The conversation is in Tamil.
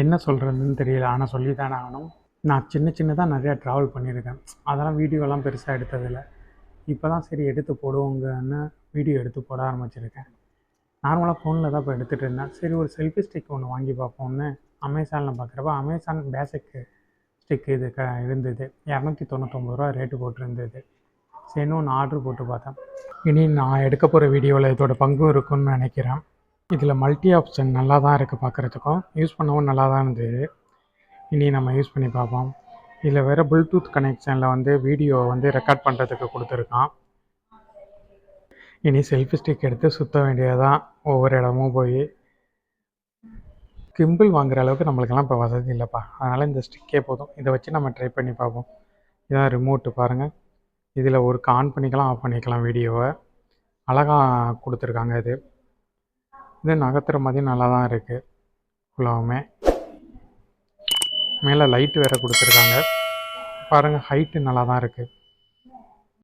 என்ன சொல்கிறதுன்னு தெரியல. ஆனால் சொல்லி தானே ஆகணும். நான் சின்னதாக நிறையா ட்ராவல் பண்ணியிருக்கேன். அதெல்லாம் வீடியோலாம் பெருசாக எடுத்ததில்லை. இப்போ தான் சரி எடுத்து போடுவோங்கன்னு வீடியோ எடுத்து போட ஆரம்பிச்சிருக்கேன். நார்மலாக ஃபோனில் தான் இப்போ எடுத்துகிட்டு இருந்தேன். சரி ஒரு செல்ஃபி ஸ்டிக் ஒன்று வாங்கி பார்ப்போம்னு அமேசானில் பார்க்குறப்ப அமேசான் பேசிக் ஸ்டிக் இது இருந்தது. 299 ரூபா ரேட்டு போட்டிருந்தது. சரின்னு ஒன்று ஆர்டர் போட்டு பார்த்தேன். இனி நான் எடுக்க போகிற வீடியோவில் இதோட பங்கும் இருக்குன்னு நினைக்கிறேன். இதில் மல்டி ஆப்ஷன் நல்லா தான் இருக்குது பார்க்குறதுக்கும், யூஸ் பண்ணவும் நல்லா தான் இருந்தது. இனி நம்ம யூஸ் பண்ணி பார்ப்போம். இதில் வேறு ப்ளூடூத் கனெக்ஷனில் வீடியோ ரெக்கார்ட் பண்ணுறதுக்கு கொடுத்துருக்கான். இனி செல்ஃபி ஸ்டிக் எடுத்து சுற்ற வேண்டியதான் ஒவ்வொரு இடமும் போய். கிம்பிள் வாங்குகிற அளவுக்கு நம்மளுக்கெல்லாம் இப்போ வசதி இல்லைப்பா. அதனால் இந்த ஸ்டிக்கே போதும். இதை வச்சு நம்ம ட்ரை பண்ணி பார்ப்போம். இதான் ரிமோட்டு பாருங்கள். இதில் ஒரு ஆன் பண்ணிக்கலாம், ஆஃப் பண்ணிக்கலாம். வீடியோவை அழகாக கொடுத்துருக்காங்க. இது நகர்த்துற மாதிரி நல்லா தான் இருக்குது. ஃபுல்லாகவுமே மேலே லைட்டு வேறு கொடுத்துருக்காங்க பாருங்கள். ஹைட்டு நல்லா தான் இருக்குது.